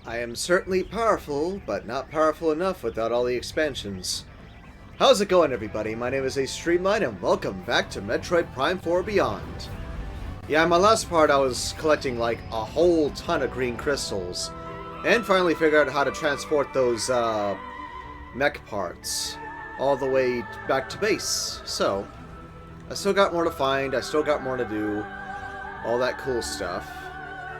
I am certainly powerful, but not powerful enough without all the expansions. How's it going, everybody? My name is A Streamline, and welcome back to Metroid Prime 4 Beyond. Yeah, in my last part, I was collecting like a whole ton of green crystals, and finally figured out how to transport those mech parts all the way back to base. So, I still got more to find, I still got more to do, all that cool stuff.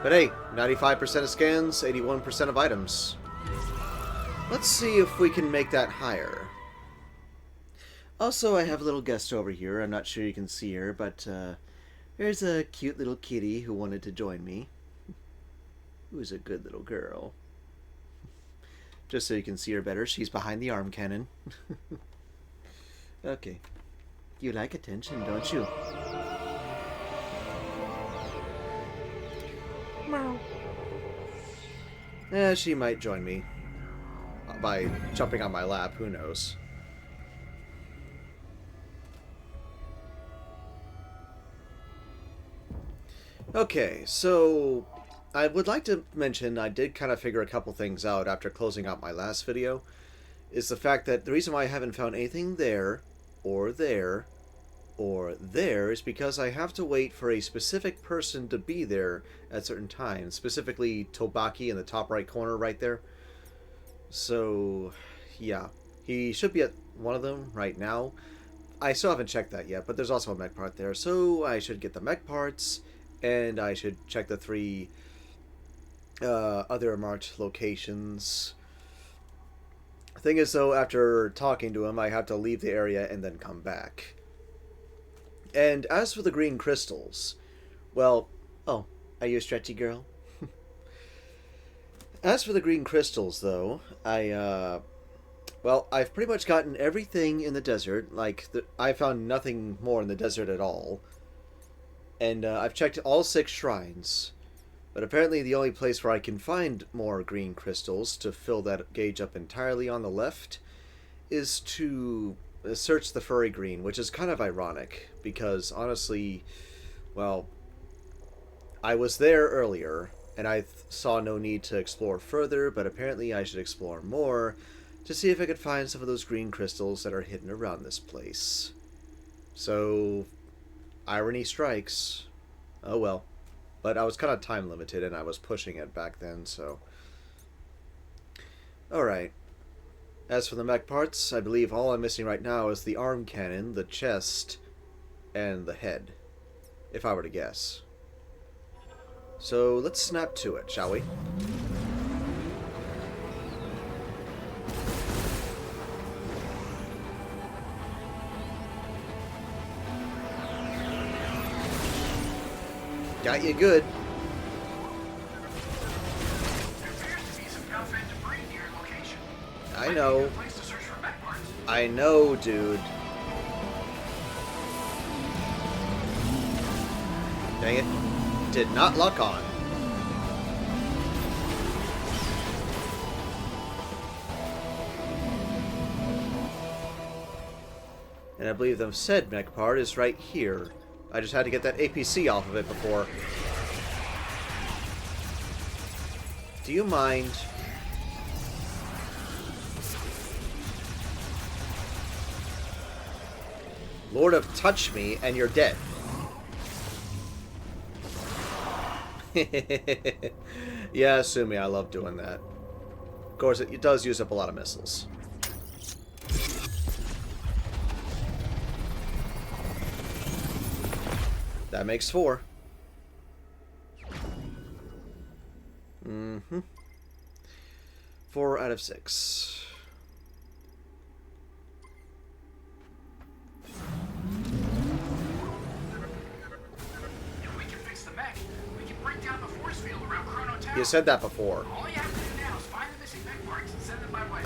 But hey, 95% of scans, 81% of items. Let's see if we can make that higher. Also, I have a little guest over here. I'm not sure you can see her, but there's a cute little kitty who wanted to join me. Who's a good little girl. Just so you can see her better, she's behind the arm cannon. Okay. You like attention, don't you? Meow. She might join me by jumping on my lap, who knows. Okay, so I would like to mention I did kind of figure a couple things out after closing out my last video, is the fact that the reason why I haven't found anything there, or there, or there is because I have to wait for a specific person to be there at certain times, specifically Tokabi in the top right corner right there. So, yeah, he should be at one of them right now. I still haven't checked that yet, but there's also a mech part there, so I should get the mech parts, and I should check the three other marked locations. Thing is, though, after talking to him, I have to leave the area and then come back. And as for the green crystals, well, oh, are you a stretchy girl? As for the green crystals, though, well, I've pretty much gotten everything in the desert. Like, I found nothing more in the desert at all. And I've checked all 6 shrines. But apparently the only place where I can find more green crystals to fill that gauge up entirely on the left is to search the furry green, which is kind of ironic, because honestly, well, I was there earlier, and I saw no need to explore further, but apparently I should explore more to see if I could find some of those green crystals that are hidden around this place. So, irony strikes. Oh well. But I was kind of time limited, and I was pushing it back then, so... Alright. As for the mech parts, I believe all I'm missing right now is the arm cannon, the chest, and the head. If I were to guess. So, let's snap to it, shall we? Got you good. I know. I know, dude. Dang it. Did not lock on. And I believe the said mech part is right here. I just had to get that APC off of it before. Do you mind? Lord of Touch Me, and you're dead. Yeah, assume me, I love doing that. Of course, it does use up a lot of missiles. That makes 4. Mm-hmm. 4 out of 6. You said that before. All you have to do now is find the missing mech parts and send them my way.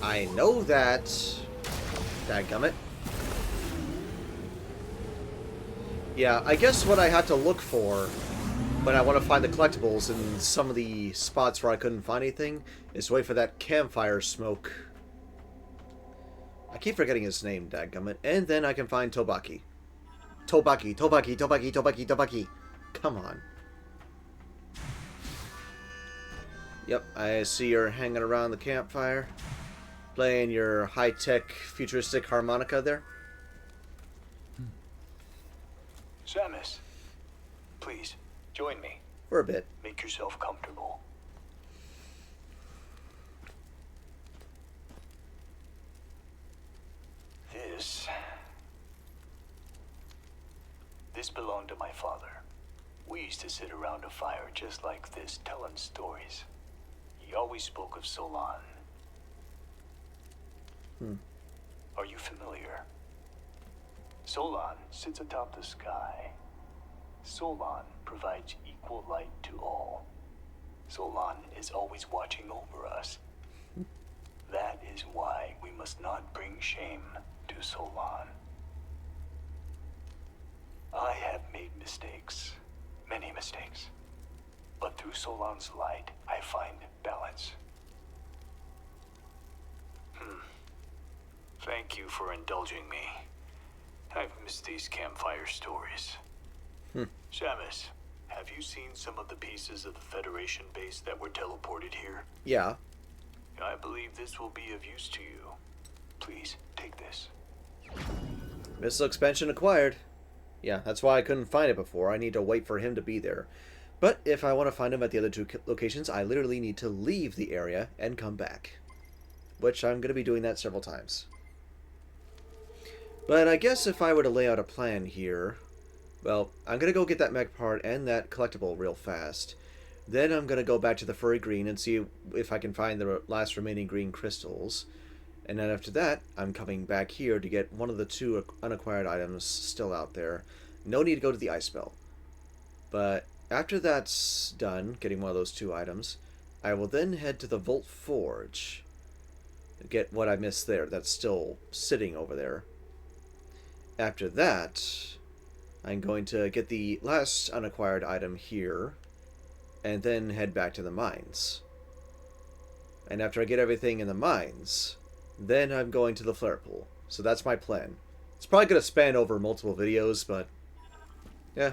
I know that. Dadgummit. Yeah, I guess what I had to look for when I want to find the collectibles in some of the spots where I couldn't find anything is wait for that campfire smoke. I keep forgetting his name, dadgummit. And then I can find Tokabi. Tokabi. Come on. Yep, I see you're hanging around the campfire, playing your high-tech, futuristic harmonica there. Samus, please, join me. For a bit. Make yourself comfortable. This belonged to my father. We used to sit around a fire just like this, telling stories. He always spoke of Solon. Are you familiar? Solon sits atop the sky. Solon provides equal light to all. Solon is always watching over us. That is why we must not bring shame to Solon. I have made mistakes, many mistakes. But through Solon's light, I find balance. Thank you for indulging me. I've missed these campfire stories. Samus, have you seen some of the pieces of the Federation base that were teleported here? Yeah. I believe this will be of use to you. Please, take this. Missile expansion acquired. Yeah, that's why I couldn't find it before. I need to wait for him to be there. But if I want to find him at the other two locations, I literally need to leave the area and come back. Which I'm going to be doing that several times. But I guess if I were to lay out a plan here... Well, I'm going to go get that mech part and that collectible real fast. Then I'm going to go back to the furry green and see if I can find the last remaining green crystals. And then after that, I'm coming back here to get one of the two unacquired items still out there. No need to go to the ice belt. But after that's done, getting one of those two items, I will then head to the Volt Forge. Get what I missed there, that's still sitting over there. After that, I'm going to get the last unacquired item here, and then head back to the mines. And after I get everything in the mines, then I'm going to the flare pool. So that's my plan. It's probably going to span over multiple videos, but yeah.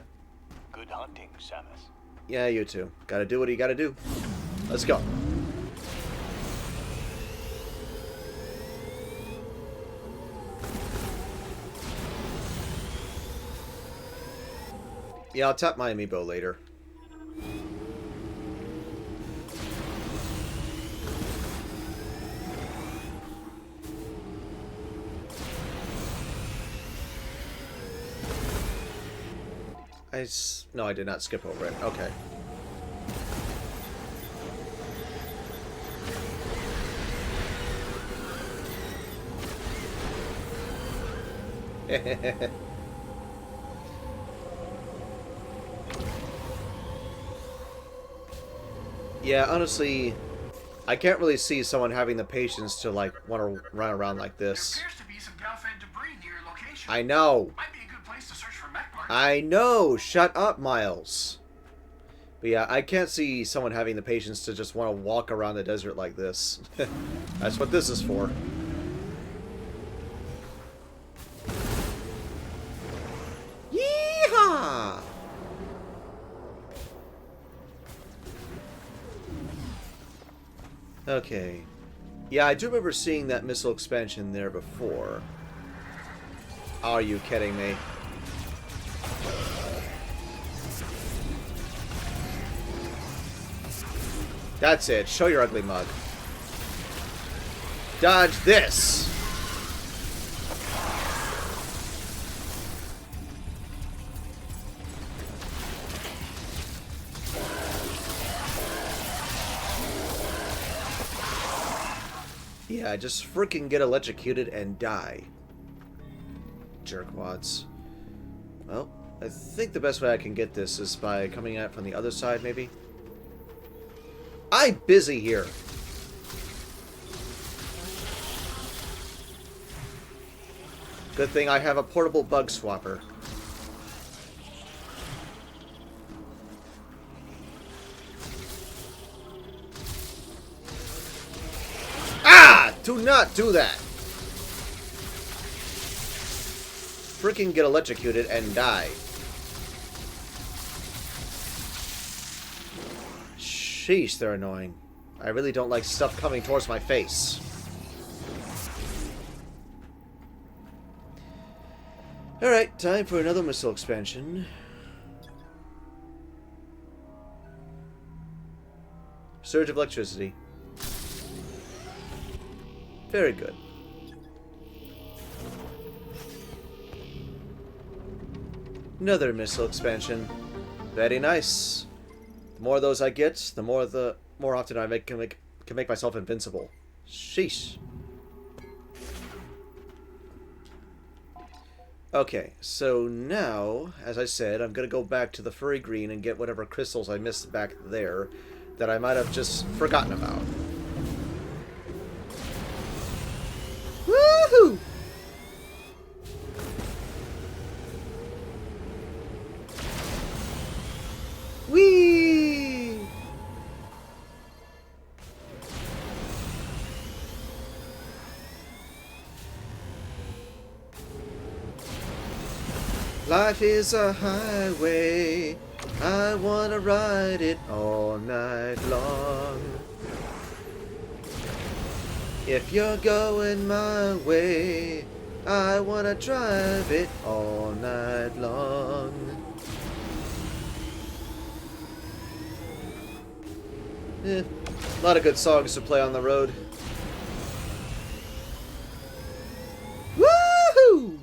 Good hunting, Samus. Yeah, you too. Gotta do what you gotta do. Let's go. Yeah, I'll tap my amiibo later. No, I did not skip over it. Okay. Yeah, honestly, I can't really see someone having the patience to, like, want to run around like this. There appears to be some Galfed debris near your location. I know. Might be a good place to search for mech parts. I know. Shut up, Miles. But yeah, I can't see someone having the patience to just want to walk around the desert like this. That's what this is for. Yeehaw! Okay. Yeah, I do remember seeing that missile expansion there before. Are you kidding me? That's it. Show your ugly mug. Dodge this! Yeah, just freaking get electrocuted and die. Jerkwads. Well, I think the best way I can get this is by coming at it from the other side, maybe? I'm busy here. Good thing I have a portable bug swapper. Ah! Do not do that! Freaking get electrocuted and die. Sheesh, they're annoying. I really don't like stuff coming towards my face. Alright, time for another missile expansion. Surge of electricity. Very good. Another missile expansion. Very nice. The more of those I get, the more often I can make myself invincible. Sheesh. Okay, so now, as I said, I'm gonna go back to the furry green and get whatever crystals I missed back there that I might have just forgotten about. Woohoo! Whee! Life is a highway, I wanna ride it all night long. If you're going my way, I wanna drive it all night long. A lot of good songs to play on the road. Woohoo!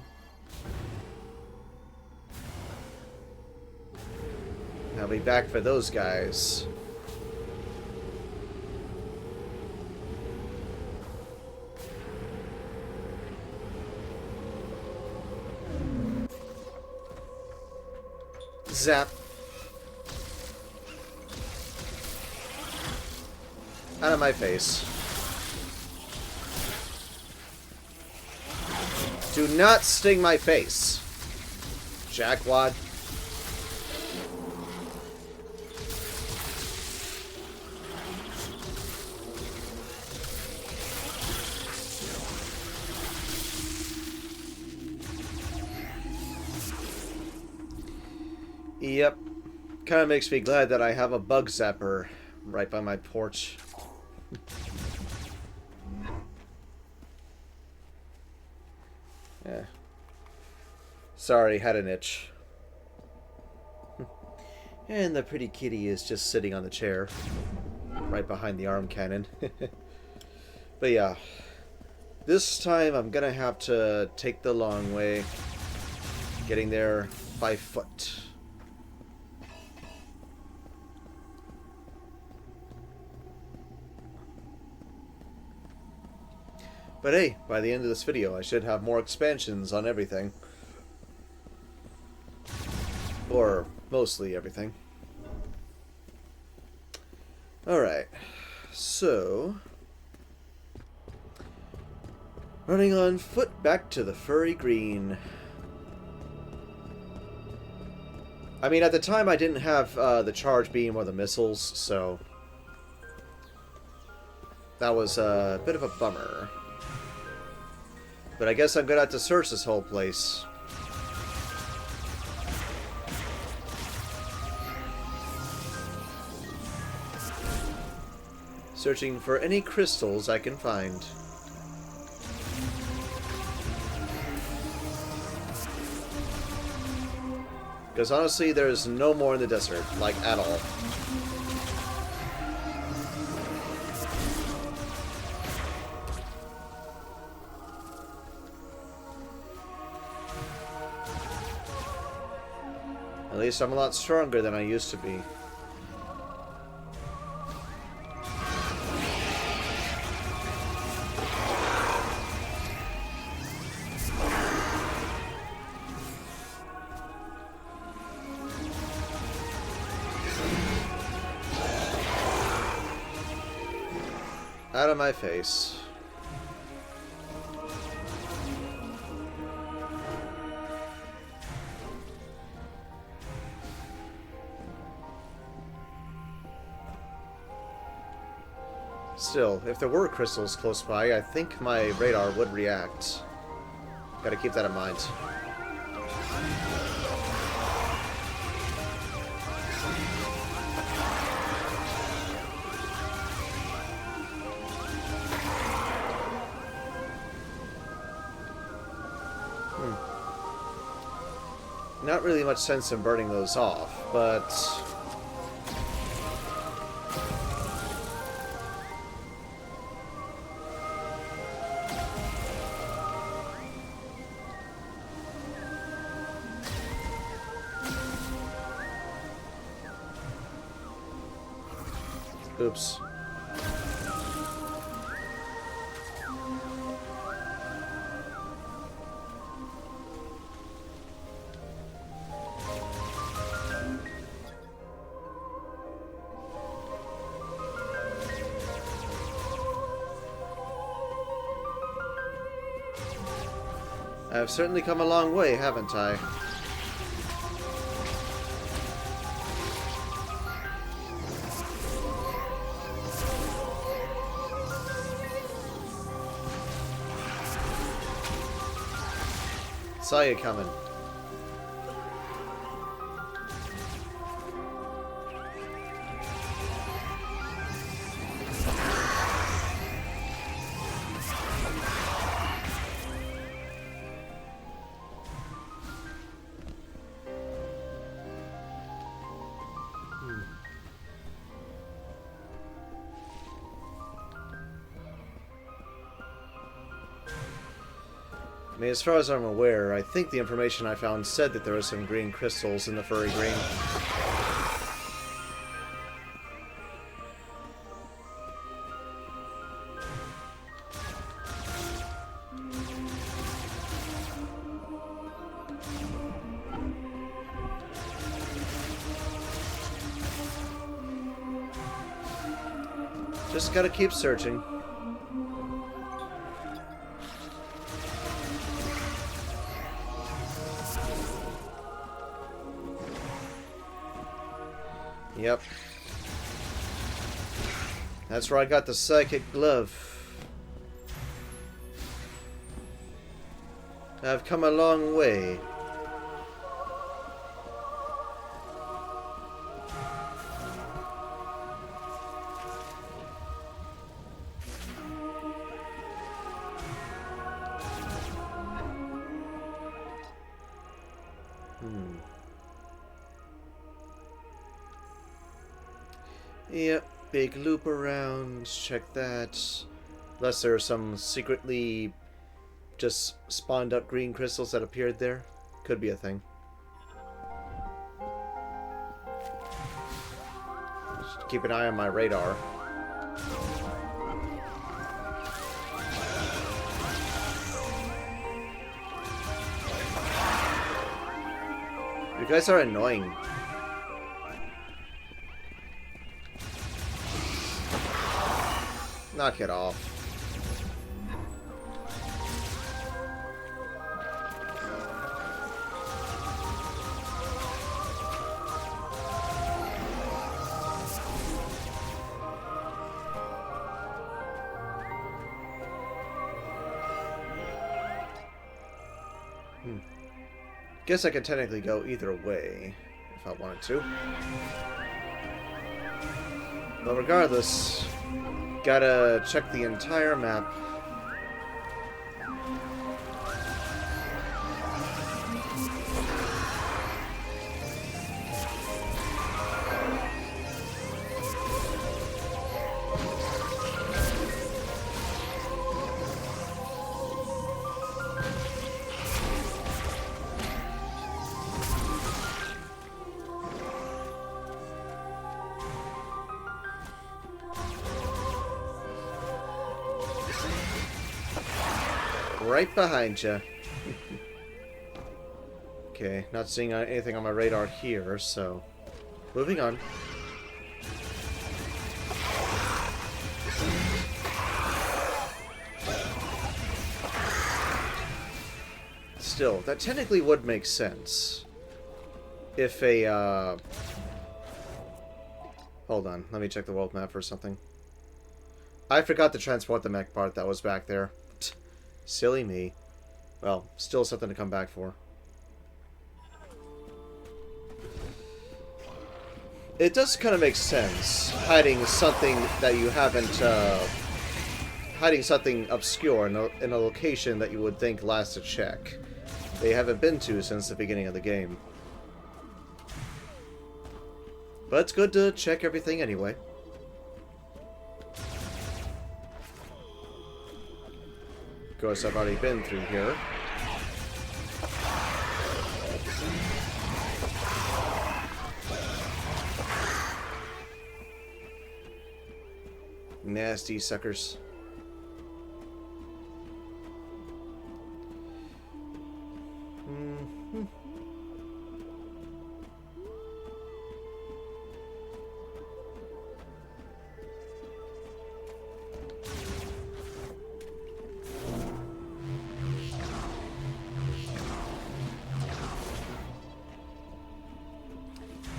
I'll be back for those guys. Zap. Out of my face. Do not sting my face, jackwad. Yep. Kind of makes me glad that I have a bug zapper right by my porch. Yeah. Sorry, had an itch. And the pretty kitty is just sitting on the chair, right behind the arm cannon. But yeah, this time I'm gonna have to take the long way, getting there by foot. But hey, by the end of this video, I should have more expansions on everything. Or mostly everything. Alright, so... running on foot back to the furry green. I mean, at the time I didn't have the charge beam or the missiles, so... that was a bit of a bummer. But I guess I'm gonna have to search this whole place. Searching for any crystals I can find. Because honestly, there's no more in the desert, like, at all. At least I'm a lot stronger than I used to be. Out of my face. Still, if there were crystals close by, I think my radar would react. Gotta keep that in mind. not really much sense in burning those off, but... Oops. I've certainly come a long way, haven't I? Saw you coming. I mean, as far as I'm aware, I think the information I found said that there were some green crystals in the furry green. Just gotta keep searching. Yep. That's where I got the psychic glove. I've come a long way. Yep, big loop around, check that. Unless there are some secretly just spawned up green crystals that appeared there. Could be a thing. Just keep an eye on my radar. You guys are annoying. Knock it off. Guess I could technically go either way if I wanted to. But regardless, gotta check the entire map. Right behind you. Okay, not seeing anything on my radar here, so moving on. Still, that technically would make sense if a hold on, let me check the world map for something. I forgot to transport the mech part that was back there. Silly me. Well, still something to come back for. It does kind of make sense, hiding something that you haven't, hiding something obscure in a location that you would think lasts a check. they haven't been to since the beginning of the game. But it's good to check everything anyway. Of course, I've already been through here. Nasty suckers.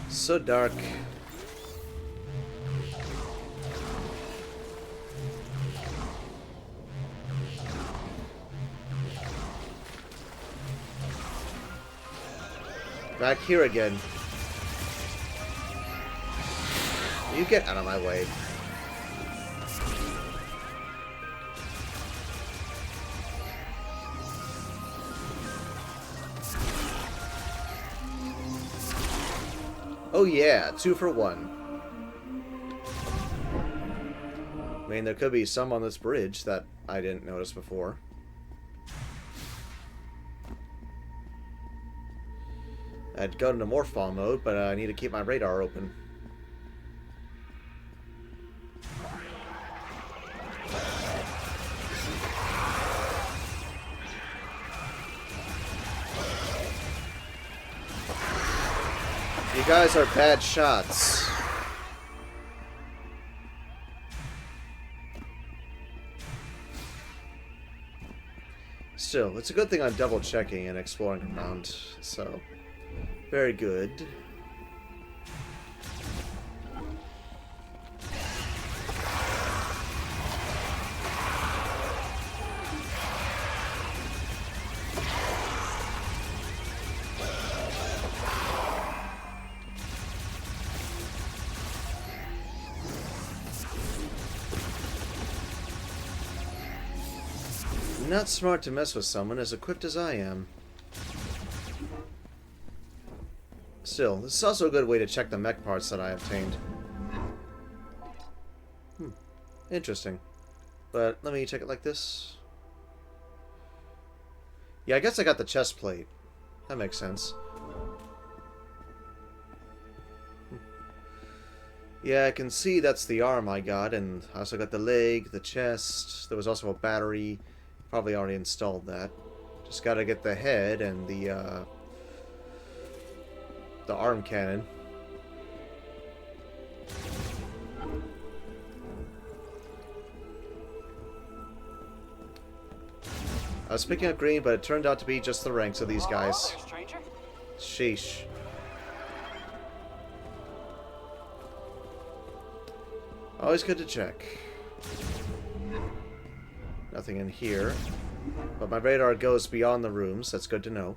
So dark. Back here again. You get out of my way. Oh yeah, 2 for 1. I mean, there could be some on this bridge that I didn't notice before. I'd go into morph ball mode, but I need to keep my radar open. You guys are bad shots. Still, it's a good thing I'm double checking and exploring around, so very good. Not smart to mess with someone as equipped as I am. Still, this is also a good way to check the mech parts that I obtained. Interesting. But let me check it like this. Yeah, I guess I got the chest plate. That makes sense. Yeah, I can see that's the arm I got, and I also got the leg, the chest. There was also a battery. Probably already installed that. Just gotta get the head and the arm cannon. I was picking up green, but it turned out to be just the ranks of these guys. Sheesh. Always good to check. Nothing in here. But my radar goes beyond the rooms. That's good to know.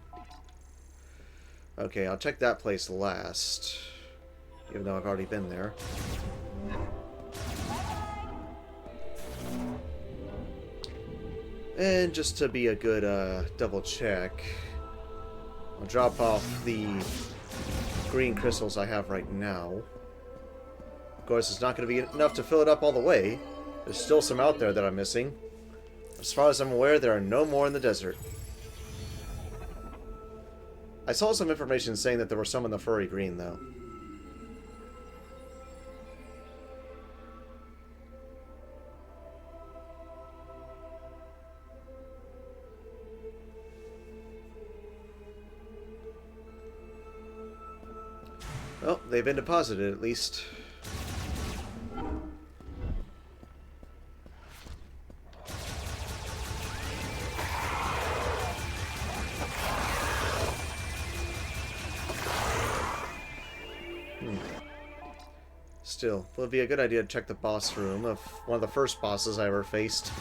Okay, I'll check that place last. Even though I've already been there. And just to be a good double check, I'll drop off the green crystals I have right now. Of course, it's not going to be enough to fill it up all the way. There's still some out there that I'm missing. As far as I'm aware, there are no more in the desert. I saw some information saying that there were some in the furry green, though. Well, they've been deposited, at least. Still, it would be a good idea to check the boss room of one of the first bosses I ever faced.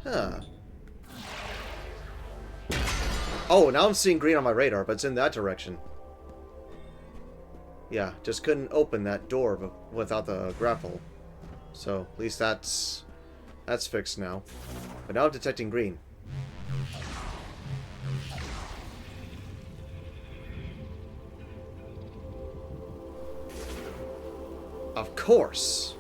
Huh. Oh, now I'm seeing green on my radar, but it's in that direction. Yeah, just couldn't open that door without the grapple. So, at least that's fixed now. But now detecting green. Of course!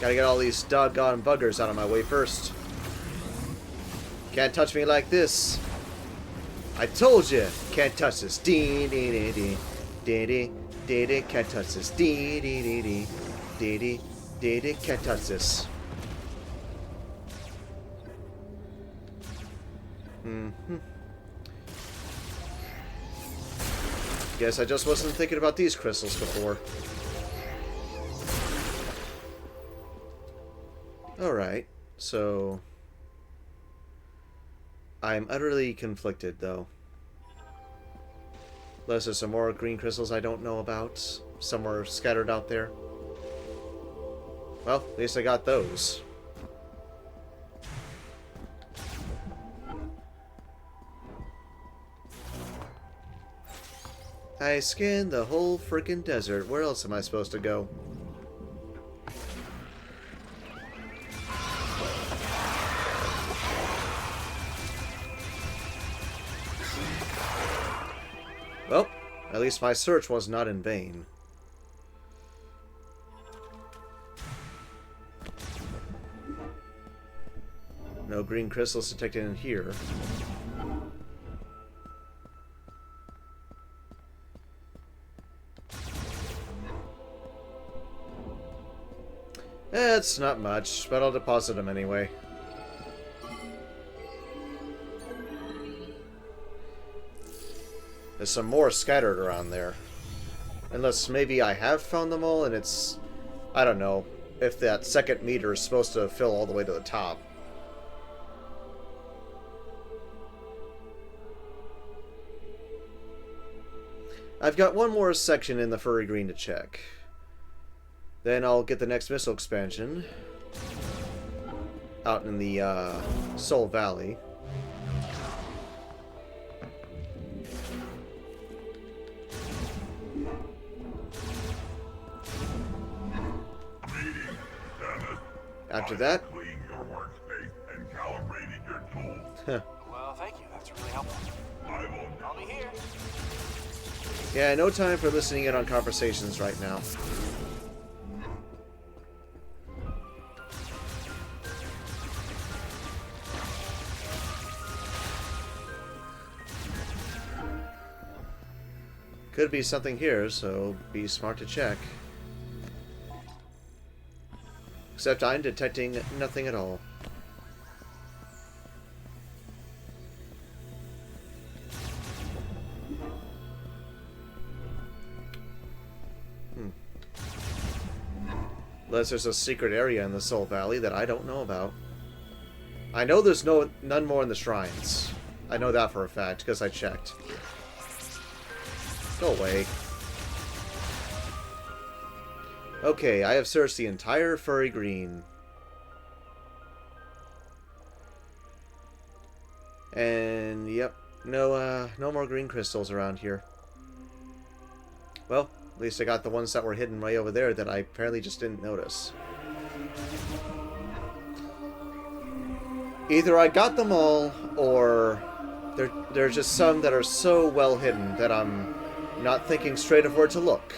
Gotta get all these doggone buggers out of my way first. Can't touch me like this. I told you, can't touch this. Dee dee dee dee dee dee dee dee. Can't touch this. Dee dee dee dee dee dee dee dee. Can't touch this. Guess I just wasn't thinking about these crystals before. Alright, so... I'm utterly conflicted, though. Unless there's some more green crystals I don't know about, somewhere scattered out there. Well, at least I got those. I scanned the whole frickin' desert. Where else am I supposed to go? Well, at least my search was not in vain. No green crystals detected in here. It's not much, but I'll deposit them anyway. There's some more scattered around there. Unless maybe I have found them all and it's... I don't know if that second meter is supposed to fill all the way to the top. I've got one more section in the furry green to check. Then I'll get the next missile expansion out in the Soul Valley. After that, Well, thank you. That's really helpful. I'll be here. yeah, no time for listening in on conversations right now. Could be something here, so be smart to check. Except I'm detecting nothing at all. Unless there's a secret area in the Soul Valley that I don't know about. I know there's none more in the shrines. I know that for a fact, because I checked. Go away. Okay, I have searched the entire furry green. And, yep, no more green crystals around here. Well, at least I got the ones that were hidden way over there that I apparently just didn't notice. Either I got them all, or there's just some that are so well hidden that I'm not thinking straight of where to look.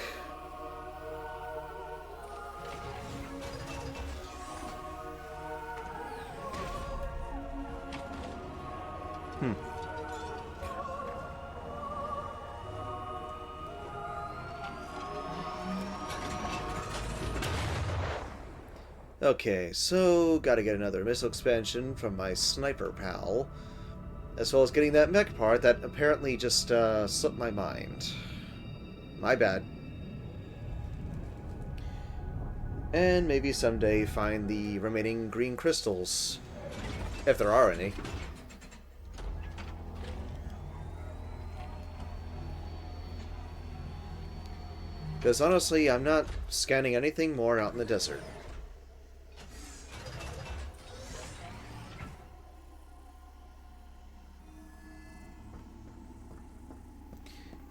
Okay, so gotta get another missile expansion from my sniper pal, as well as getting that mech part that apparently just slipped my mind. My bad. And maybe someday find the remaining green crystals, if there are any. Because honestly, I'm not scanning anything more out in the desert.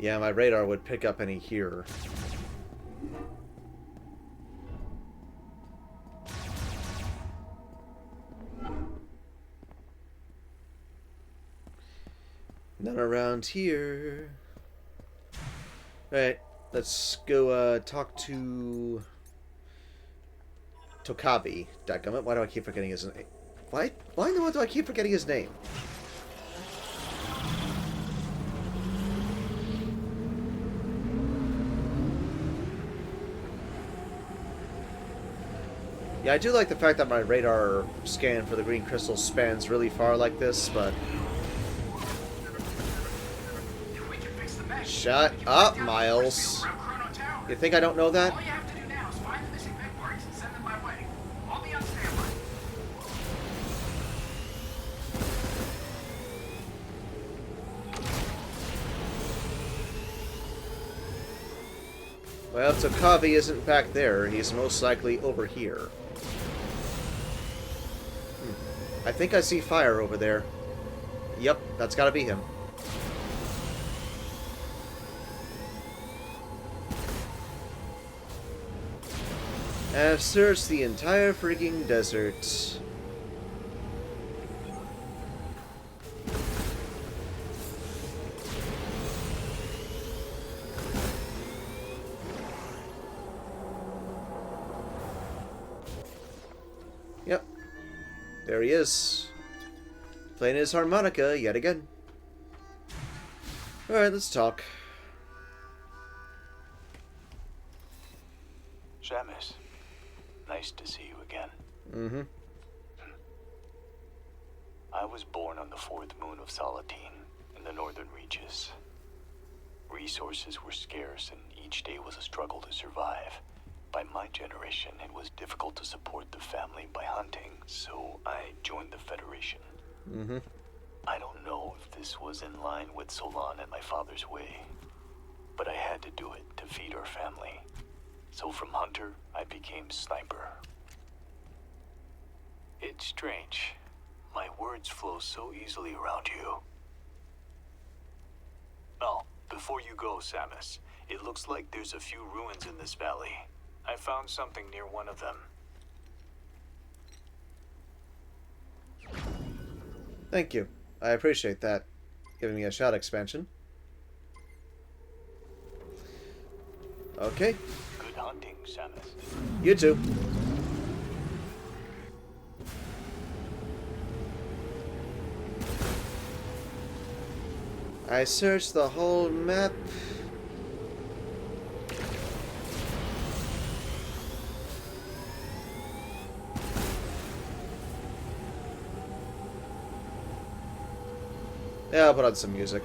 Yeah, my radar would pick up any here. None around here. Alright, let's go talk to Tokabi. Dadgummit, why do I keep forgetting his name? Why in the world do I keep forgetting his name? Yeah, I do like the fact that my radar scan for the green crystal spans really far like this, but... Shut up, Miles. You think I don't know that? All you have to do now is find the missing big parts and send them my way. I'll be on standby. Well, if Tokabi isn't back there, he's most likely over here. I think I see fire over there. Yep, that's gotta be him. I've searched the entire freaking desert. Yep. There he is. Playing his harmonica yet again. Alright, let's talk. Shamus, nice to see you again. Mm-hmm. I was born on the fourth moon of Salatine in the northern reaches. Resources were scarce and each day was a struggle to survive. By my generation, it was difficult to support the family by hunting, so I joined the Federation. Mm-hmm. I don't know if this was in line with Solon and my father's way, but I had to do it to feed our family. So from hunter, I became sniper. It's strange. My words flow so easily around you. Oh, before you go, Samus, it looks like there's a few ruins in this valley. I found something near one of them. Thank you. I appreciate that. Giving me a shot expansion. Okay. Good hunting, Samus. You too. I searched the whole map. Yeah, I'll put on some music.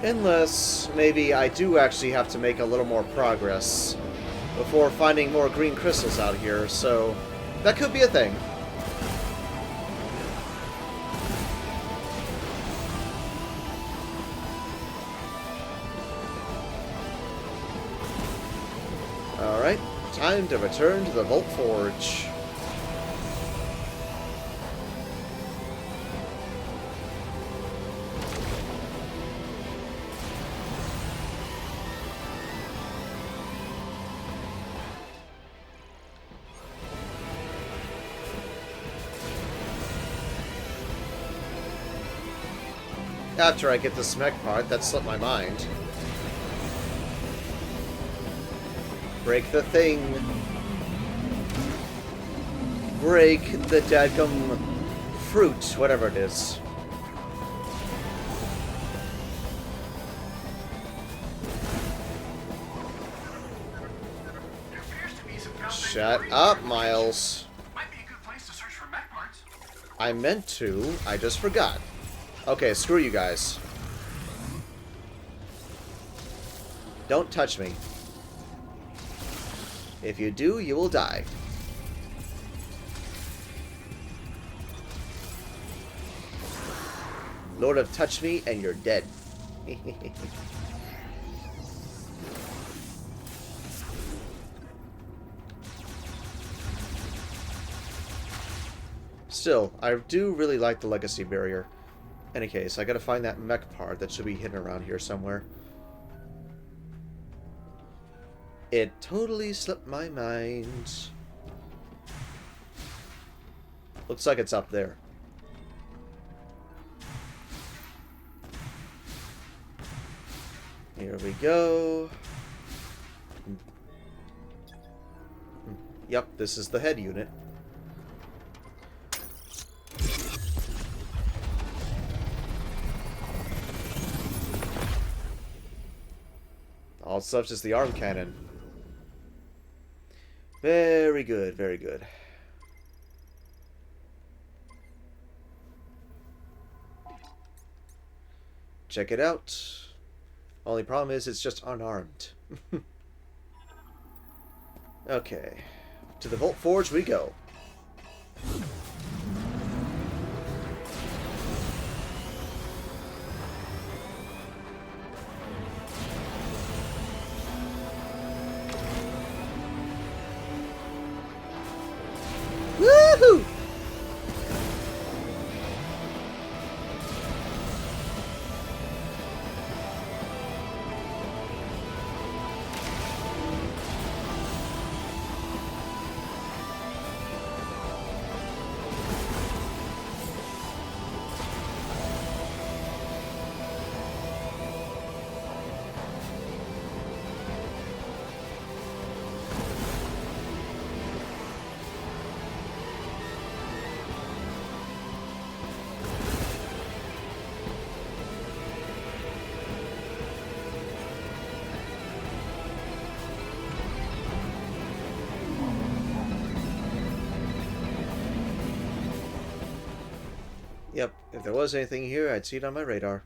Unless, maybe I do actually have to make a little more progress before finding more green crystals out here, so that could be a thing. Alright, time to return to the Vault Forge. After I get this mech part, that slipped my mind. Break the thing. Break the dadgum fruit, whatever it is. Shut up, Miles. Might be a good place to search for mech parts. I meant to, I just forgot. Okay, screw you guys. Don't touch me. If you do, you will die. Lord have touched me and you're dead. Still, I do really like the legacy barrier. Any case, I gotta find that mech part that should be hidden around here somewhere. It totally slipped my mind. Looks like it's up there. Here we go. Yep, this is the head unit. All such as the arm cannon. Very good, very good. Check it out. Only problem is it's just unarmed. Okay. To the Vault Forge we go. Woohoo! Yep, if there was anything here, I'd see it on my radar.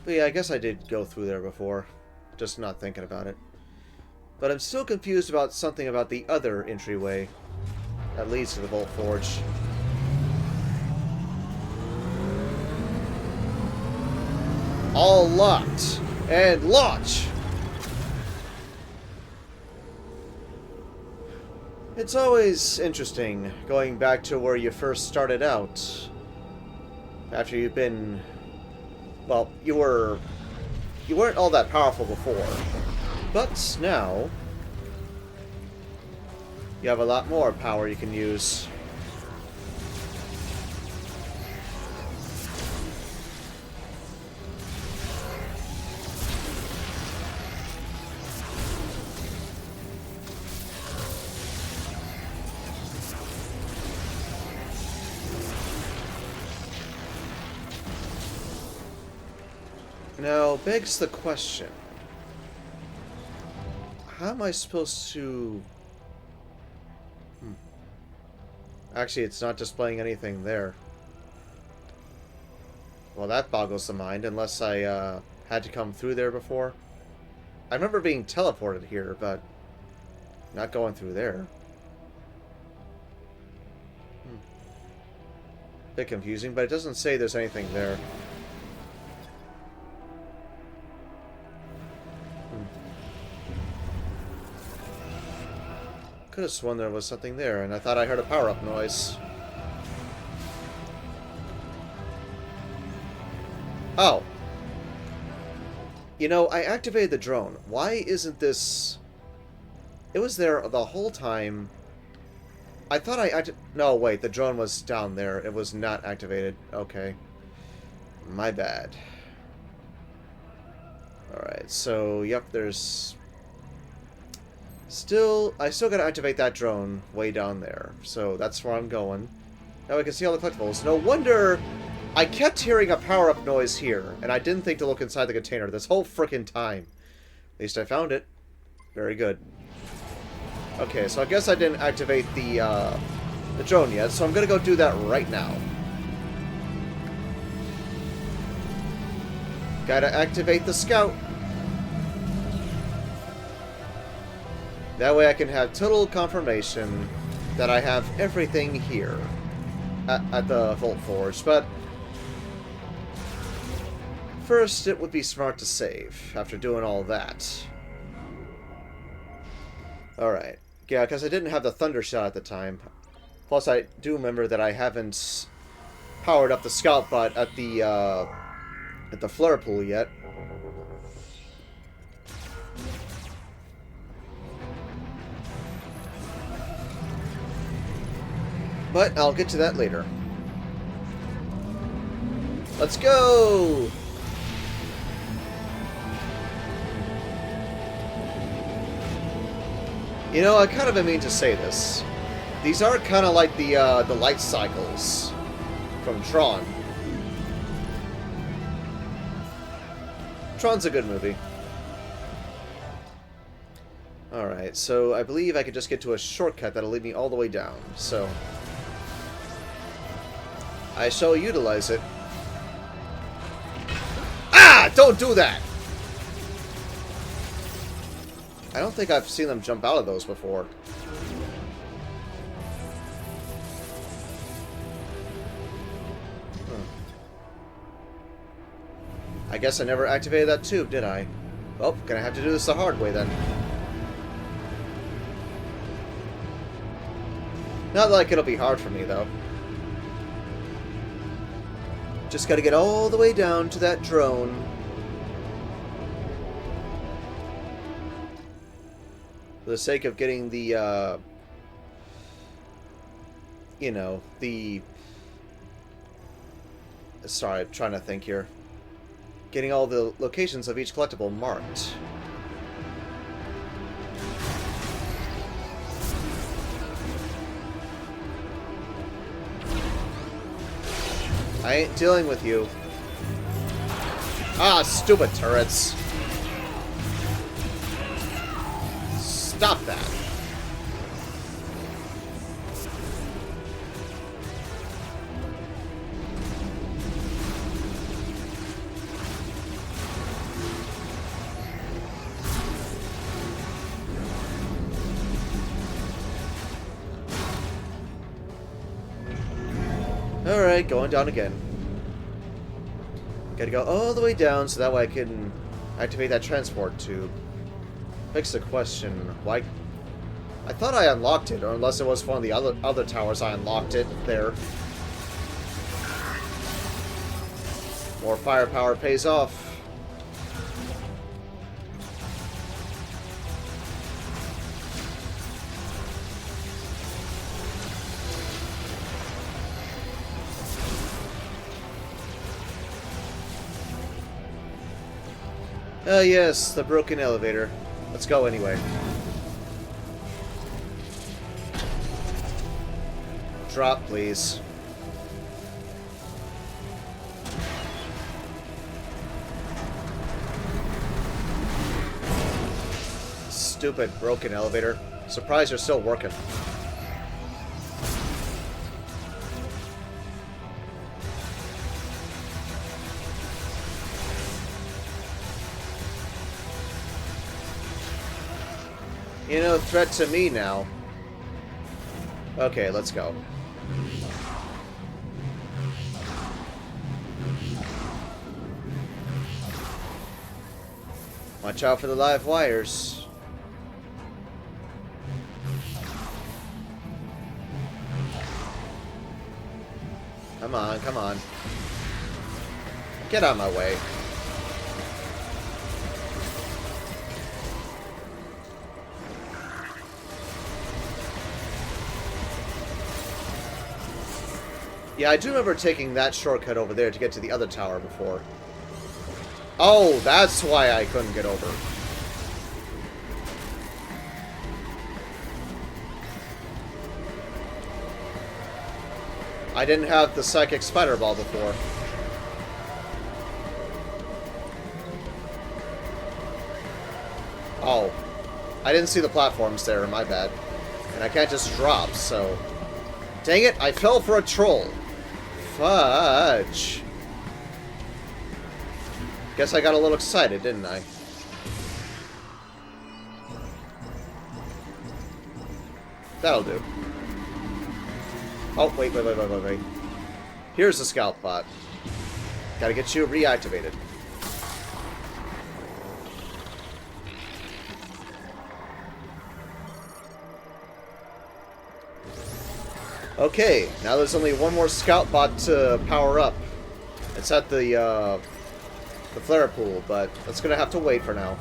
But yeah, I guess I did go through there before. Just not thinking about it. But I'm still confused about something about the other entryway that leads to the Vault Forge. All locked. And launch! It's always interesting going back to where you first started out. After you've been... Well, you weren't all that powerful before. But now... you have a lot more power you can use. Now, begs the question. How am I supposed to... Actually, it's not displaying anything there. Well, that boggles the mind, unless I had to come through there before. I remember being teleported here, but not going through there. Bit confusing, but it doesn't say there's anything there. Could have sworn there was something there, and I thought I heard a power-up noise. Oh. You know, I activated the drone. Why isn't this... It was there the whole time. I thought I No, wait, the drone was down there. It was not activated. Okay. My bad. Alright, so, yep, there's... I still gotta activate that drone way down there. So that's where I'm going. Now I can see all the collectibles. No wonder I kept hearing a power-up noise here, and I didn't think to look inside the container this whole frickin' time. At least I found it. Very good. Okay, so I guess I didn't activate the drone yet, so I'm gonna go do that right now. Gotta activate the scout. That way I can have total confirmation that I have everything here at the Vault Forge. But first, it would be smart to save after doing all that. Alright. Yeah, because I didn't have the Thunder Shot at the time. Plus, I do remember that I haven't powered up the Scout Bot at the Flare Pool yet. But I'll get to that later. Let's go! You know, I kind of mean to say this. These are kind of like the light cycles from Tron. Tron's a good movie. Alright, so I believe I could just get to a shortcut that'll lead me all the way down, so I shall utilize it. Ah! Don't do that! I don't think I've seen them jump out of those before. I guess I never activated that tube, did I? Well, gonna have to do this the hard way then. Not like it'll be hard for me, though. Just gotta get all the way down to that drone. For the sake of getting the, you know, the... Sorry, I'm trying to think here. Getting all the locations of each collectible marked. I ain't dealing with you. Ah, stupid turrets. Stop that. Alright, going down again. Gotta go all the way down so that way I can activate that transport tube. Begs the question, why... I thought I unlocked it, or unless it was one of the other towers I unlocked it there. More firepower pays off. Yes, the broken elevator. Let's go anyway. Drop, please. Stupid broken elevator. Surprised you're still working. You know, threat to me now. Okay, let's go. Watch out for the live wires. Come on, come on. Get out of my way. Yeah, I do remember taking that shortcut over there to get to the other tower before. Oh, that's why I couldn't get over. I didn't have the psychic spider ball before. Oh. I didn't see the platforms there, my bad. And I can't just drop, so... Dang it, I fell for a troll. Fudge. Guess I got a little excited, didn't I? That'll do. Oh, wait. Here's the scout bot. Gotta get you reactivated. Okay, now there's only one more scout bot to power up. It's at the flare pool, but that's gonna have to wait for now.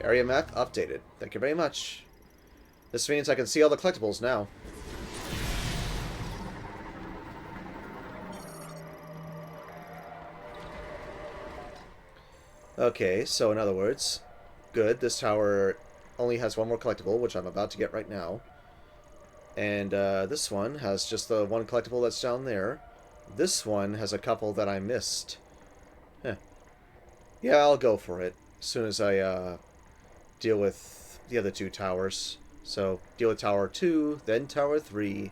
Area map updated. Thank you very much. This means I can see all the collectibles now. Okay, so in other words, good, this tower only has one more collectible, which I'm about to get right now. And this one has just the one collectible that's down there. This one has a couple that I missed. Huh. Yeah, I'll go for it as soon as I deal with the other two towers. So, deal with Tower 2, then Tower 3,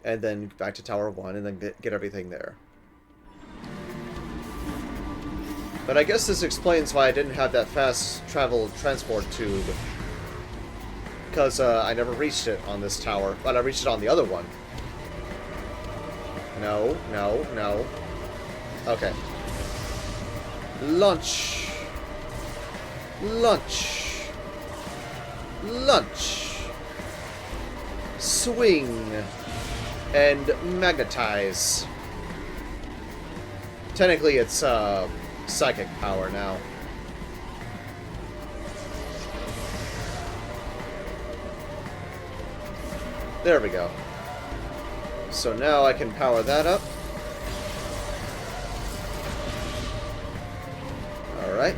and then back to Tower 1, and then get everything there. But I guess this explains why I didn't have that fast travel transport tube. Because I never reached it on this tower, but I reached it on the other one. No, no, no. Okay. Lunch. Lunch. Lunch. Swing. And magnetize. Technically it's psychic power now. There we go. So now I can power that up. Alright.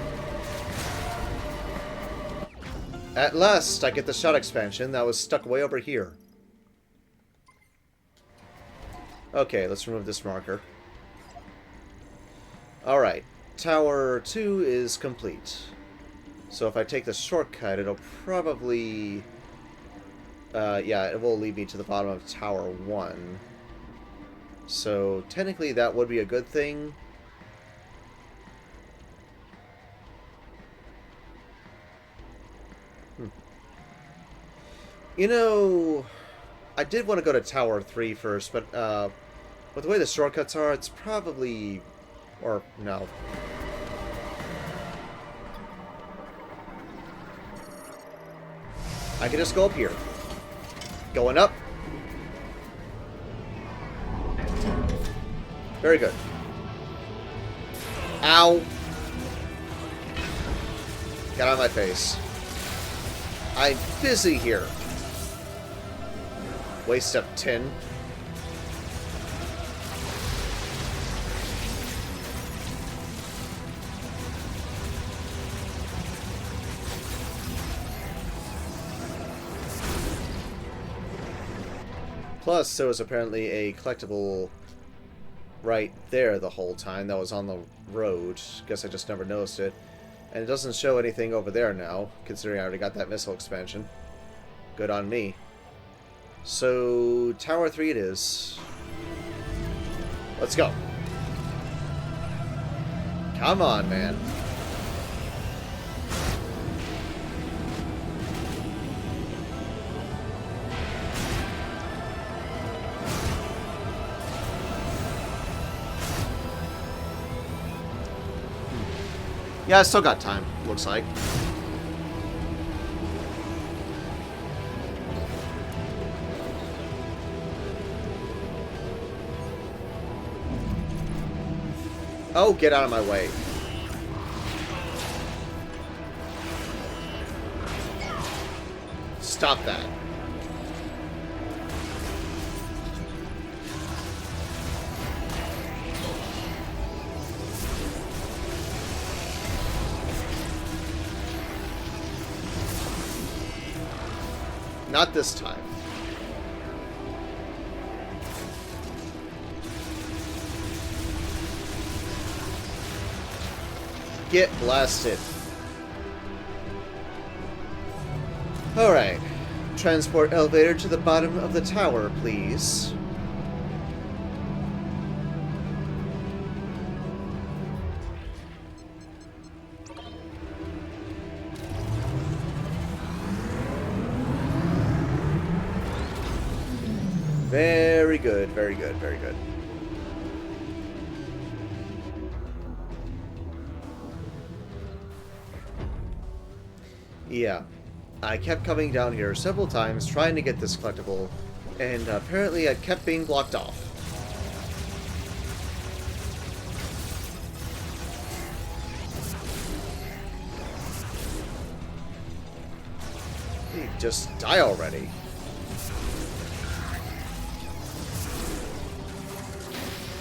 At last, I get the shot expansion that was stuck way over here. Okay, let's remove this marker. Alright. Tower 2 is complete. So if I take the shortcut, it'll probably... yeah, it will lead me to the bottom of Tower 1. So, technically that would be a good thing. You know, I did want to go to Tower 3 first, but with the way the shortcuts are, it's probably... or, no. I can just go up here. Going up. Very good. Ow. Get out of my face. I'm busy here. Waste of tin. Plus, there was apparently a collectible right there the whole time that was on the road. Guess I just never noticed it. And it doesn't show anything over there now, considering I already got that missile expansion. Good on me. So, Tower 3 it is. Let's go. Come on, man. Yeah, I still got time, looks like. Oh, get out of my way. Stop that. Not this time. Get blasted. Alright. Transport elevator to the bottom of the tower, please. Very good, very good, very good. Yeah. I kept coming down here several times trying to get this collectible, and apparently I kept being blocked off. Hey, just die already.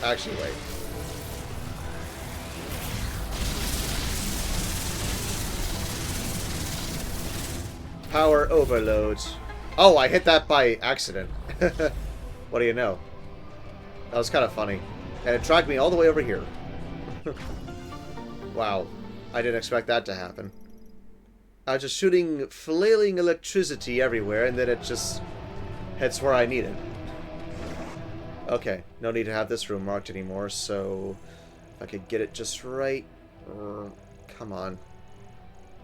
Actually, wait. Power overload. Oh, I hit that by accident. What do you know? That was kind of funny. And it dragged me all the way over here. Wow. I didn't expect that to happen. I was just shooting flailing electricity everywhere, and then it just heads where I need it. Okay, no need to have this room marked anymore, so if I could get it just right. Come on.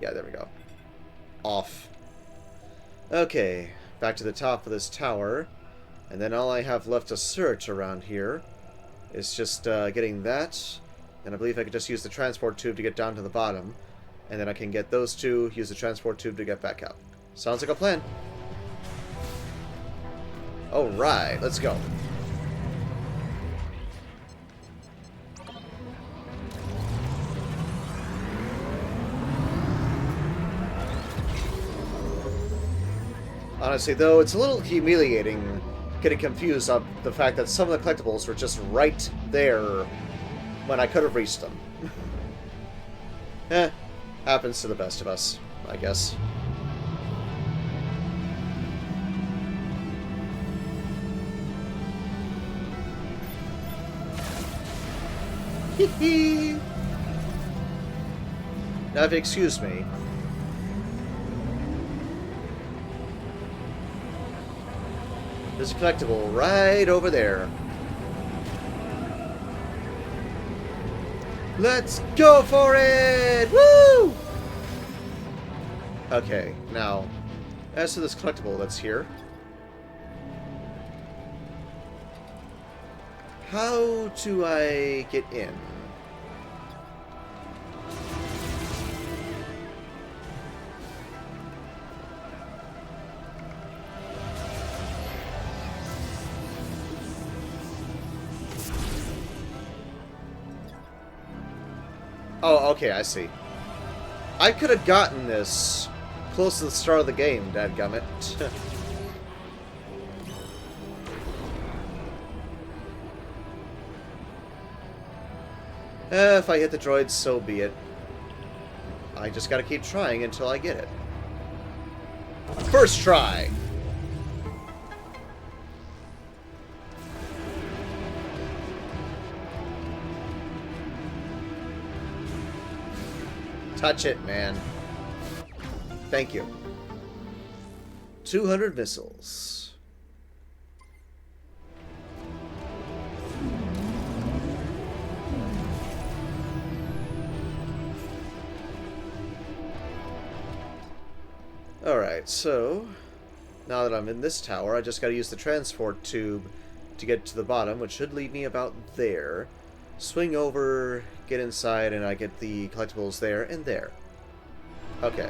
Yeah, there we go. Off. Okay, back to the top of this tower, and then all I have left to search around here is just getting that, and I believe I could just use the transport tube to get down to the bottom, and then I can get those two, use the transport tube to get back up. Sounds like a plan. Alright, let's go. Honestly, though, it's a little humiliating getting confused on the fact that some of the collectibles were just right there when I could have reached them. Happens to the best of us, I guess. Hee-hee! Now, if you excuse me, there's a collectible right over there. Let's go for it! Woo! Okay, now, as to this collectible that's here, how do I get in? Oh, okay, I see. I could have gotten this close to the start of the game, dadgummit. If I hit the droid, so be it. I just gotta keep trying until I get it. First try! Touch it, man. Thank you. 200 missiles. Alright, so now that I'm in this tower, I just gotta use the transport tube to get to the bottom, which should lead me about there. Swing over, get inside, and I get the collectibles there and there. Okay.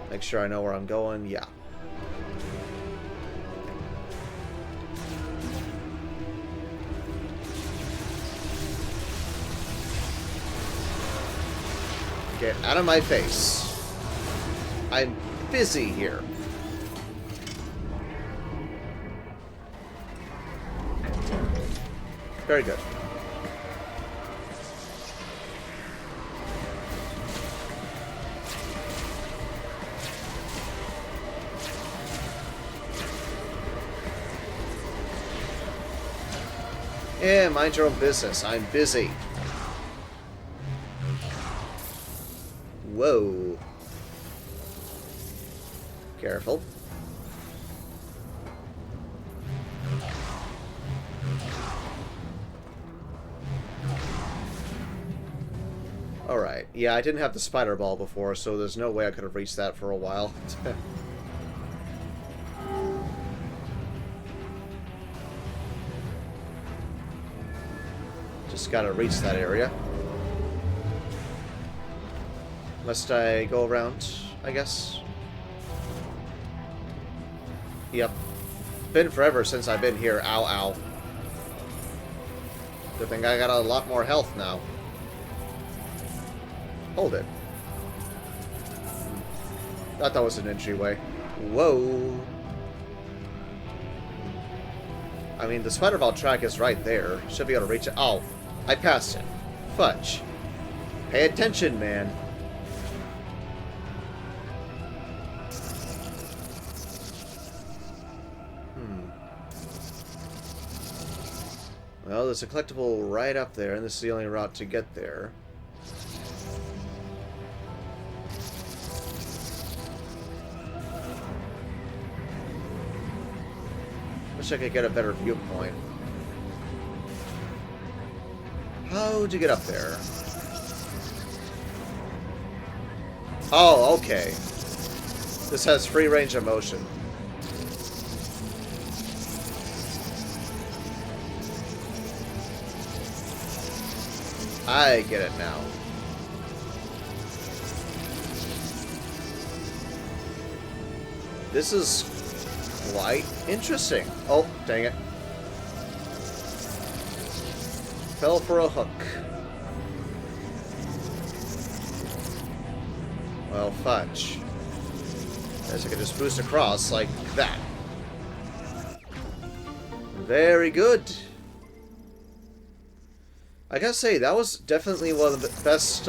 Make sure I know where I'm going. Yeah. Get out of my face. I'm busy here. Very good. Yeah, mind your own business. I'm busy. Whoa. Careful. Alright, yeah, I didn't have the spider ball before, so there's no way I could have reached that for a while. Just gotta reach that area. Must I go around, I guess? Yep. Been forever since I've been here. Ow, ow. Good thing I got a lot more health now. Hold it. Thought that was an entryway. Whoa. I mean, the spider ball track is right there. Should be able to reach it. Oh, I passed it. Fudge. Pay attention, man. Well, there's a collectible right up there, and this is the only route to get there. Wish I could get a better viewpoint. How'd you get up there? Oh, okay. This has free range of motion. I get it now. This is quite interesting. Oh, dang it. Fell for a hook. Well, fudge. Guess I could just boost across like that. Very good. I gotta say, that was definitely one of the best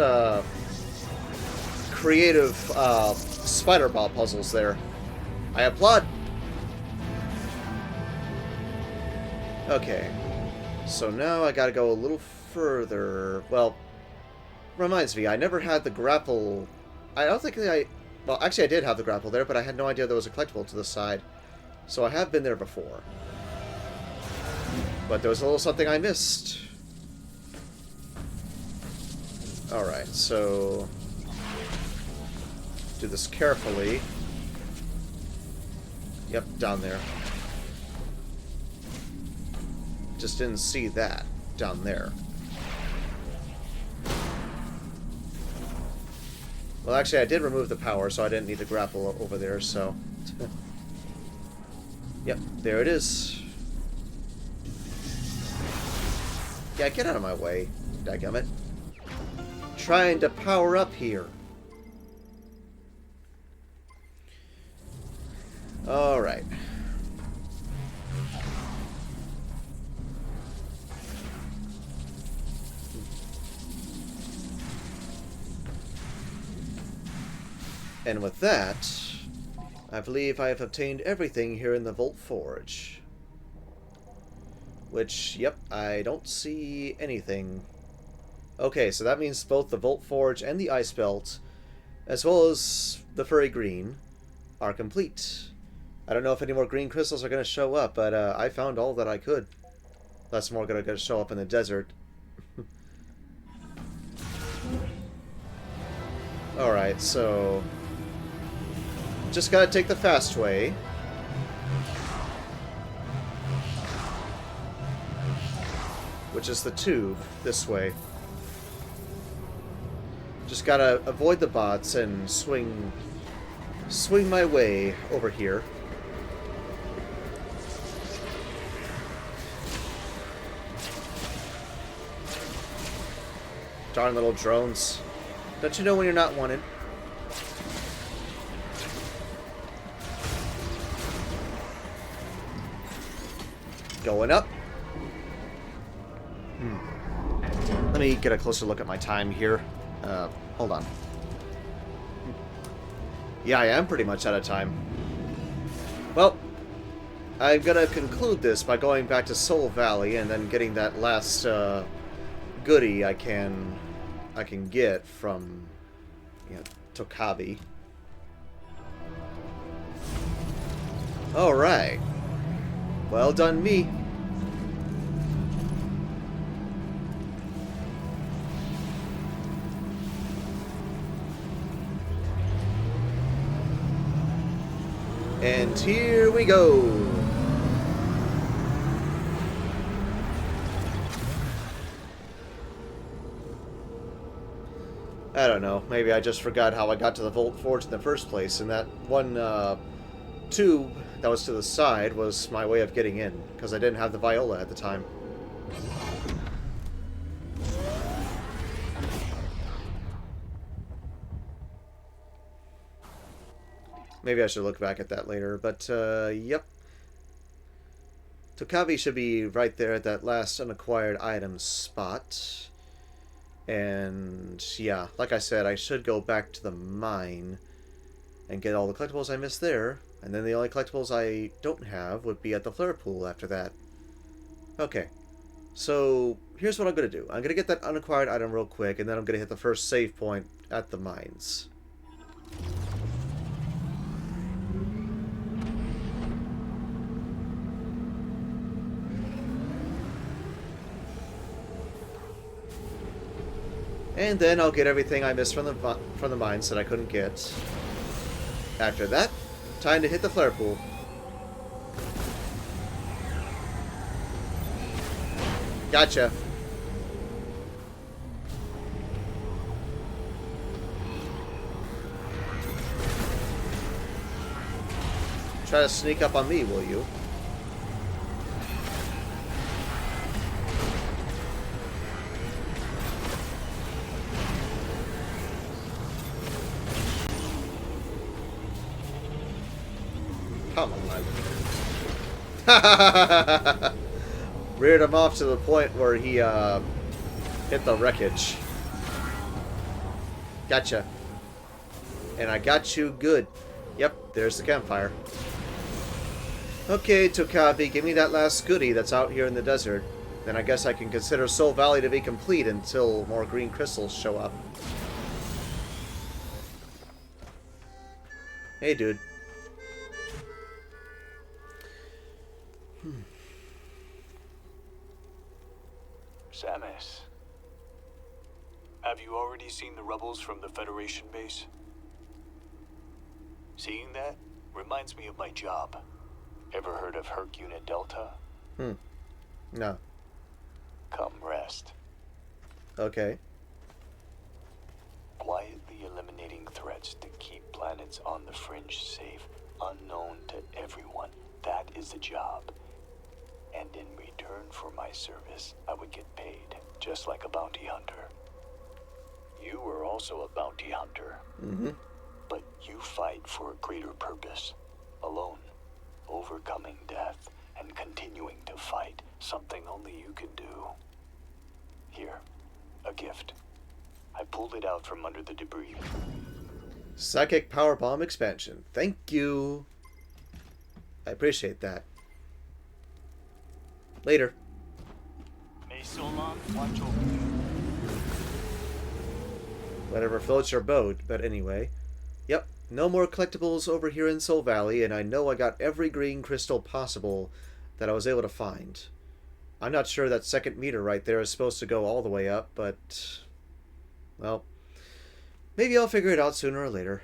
creative spider ball puzzles there. I applaud. Okay. So now I gotta go a little further. Well, reminds me, I never had the grapple. I don't think I... Well, actually I did have the grapple there, but I had no idea there was a collectible to the side. So I have been there before. But there was a little something I missed. Alright, so... do this carefully. Yep, down there. Just didn't see that down there. Well, actually, I did remove the power, so I didn't need to grapple over there, so... Yep, there it is. Yeah, get out of my way, dadgummit. Trying to power up here. Alright. And with that, I believe I have obtained everything here in the Vault Forge. Which, yep, I don't see anything. Okay, so that means both the Vault Forge and the Ice Belt, as well as the Furry Green, are complete. I don't know if any more green crystals are going to show up, but I found all that I could. That's more going to show up in the desert. Alright, so... just gotta take the fast way. Which is the tube, this way. Just gotta avoid the bots and swing my way over here. Darn little drones. Don't you know when you're not wanted? Going up. Let me get a closer look at my time here. Hold on. Yeah, I am pretty much out of time. Well, I'm gonna conclude this by going back to Soul Valley and then getting that last goodie I can get from, you know, Tokabi. All right. Well done, me. And here we go. I don't know. Maybe I just forgot how I got to the Vault Forge in the first place, and that one tube that was to the side was my way of getting in, because I didn't have the viola at the time. Maybe I should look back at that later, but, yep. Tokabi should be right there at that last unacquired item spot. And, yeah, like I said, I should go back to the mine and get all the collectibles I missed there. And then the only collectibles I don't have would be at the flare pool after that. Okay, so here's what I'm going to do. I'm going to get that unacquired item real quick, and then I'm going to hit the first save point at the mines. And then I'll get everything I missed from the mines that I couldn't get. After that, time to hit the flare pool. Gotcha. Try to sneak up on me, will you? Come on. Reared him off to the point where he hit the wreckage. Gotcha. And I got you good. Yep, there's the campfire. Okay, Tokabi, give me that last goodie that's out here in the desert. Then I guess I can consider Soul Valley to be complete until more green crystals show up. Hey, dude. Samus, have you already seen the rebels from the Federation base? Seeing that reminds me of my job. Ever heard of Herc Unit Delta? No. Come rest. Okay. Quietly eliminating threats to keep planets on the fringe safe, unknown to everyone. That is the job. And in return for my service, I would get paid, just like a bounty hunter. You are also a bounty hunter. Mm-hmm. But you fight for a greater purpose, alone, overcoming death and continuing to fight, something only you can do. Here, a gift. I pulled it out from under the debris. Psychic Power Bomb expansion. Thank you. I appreciate that. Later. May Solon watch over you. Whatever floats your boat, but anyway. Yep, no more collectibles over here in Soul Valley, and I know I got every green crystal possible that I was able to find. I'm not sure that second meter right there is supposed to go all the way up, but... well, maybe I'll figure it out sooner or later.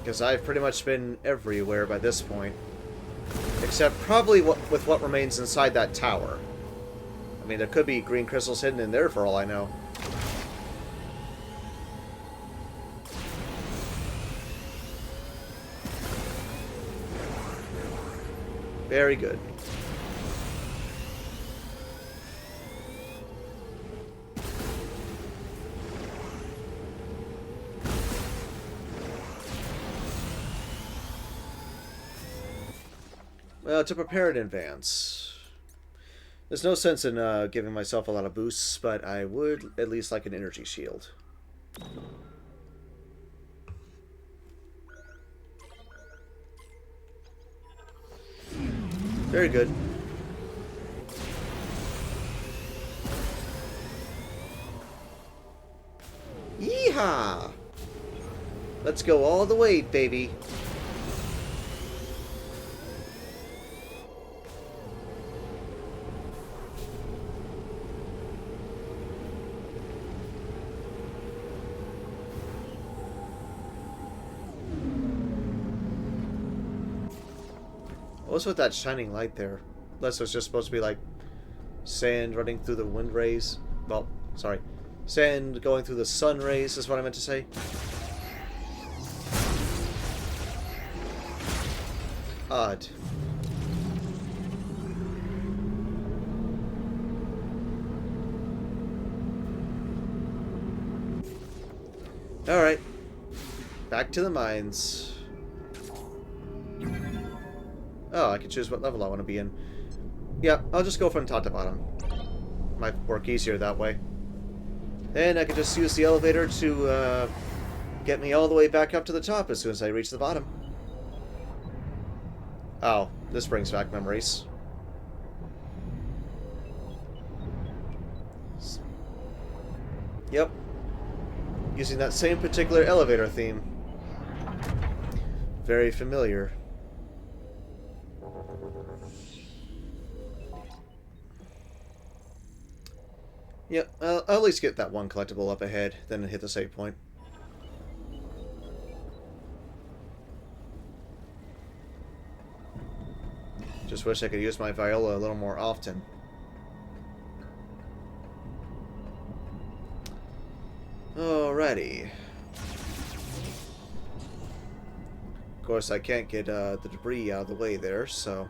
Because I've pretty much been everywhere by this point. Except probably with what remains inside that tower. I mean, there could be green crystals hidden in there for all I know. Very good. Well, to prepare in advance. There's no sense in giving myself a lot of boosts, but I would at least like an energy shield. Very good. Yeehaw! Let's go all the way, baby. What's with that shining light there? Unless it was just supposed to be like Sand running through the wind rays. Well, sorry. Sand going through the sun rays is what I meant to say. Odd. Alright. Back to the mines. Oh, I can choose what level I want to be in. Yeah, I'll just go from top to bottom. Might work easier that way. And I can just use the elevator to get me all the way back up to the top as soon as I reach the bottom. Oh, this brings back memories. Yep. Using that same particular elevator theme. Very familiar. Yep, I'll at least get that one collectible up ahead, then hit the save point. Just wish I could use my viola a little more often. Alrighty. Of course, I can't get the debris out of the way there, so...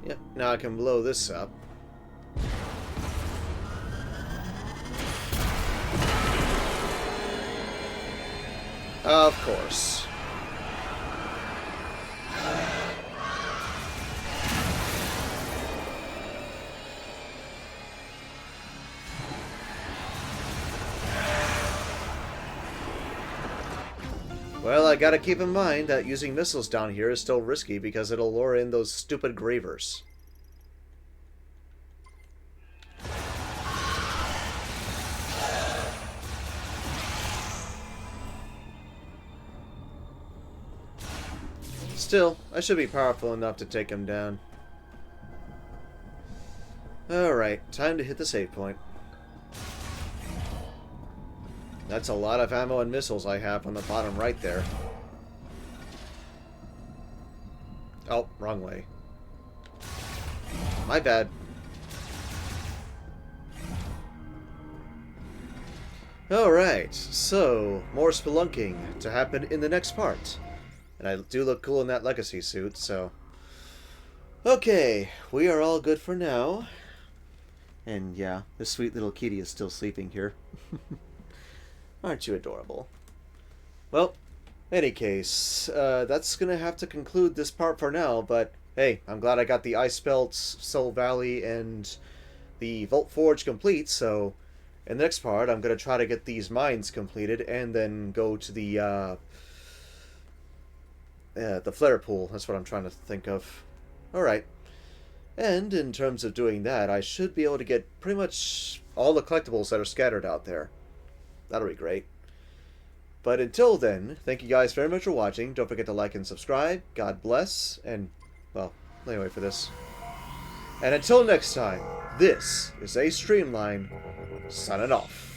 Yep, now I can blow this up. Of course. Well, I gotta keep in mind that using missiles down here is still risky because it'll lure in those stupid gravers. Still, I should be powerful enough to take him down. Alright, time to hit the save point. That's a lot of ammo and missiles I have on the bottom right there. Oh, wrong way. My bad. Alright, so, more spelunking to happen in the next part. And I do look cool in that legacy suit, so... Okay, we are all good for now. And yeah, this sweet little kitty is still sleeping here. Aren't you adorable? Well, any case, that's gonna have to conclude this part for now, but hey, I'm glad I got the Ice Belt, Soul Valley, and the Vault Forge complete, so in the next part I'm gonna try to get these mines completed and then go to the flare pool. That's what I'm trying to think of. Alright. And in terms of doing that, I should be able to get pretty much all the collectibles that are scattered out there. That'll be great. But until then, thank you guys very much for watching. Don't forget to like and subscribe. God bless. And, well, anyway for this. And until next time, this is A Streamline, signing off.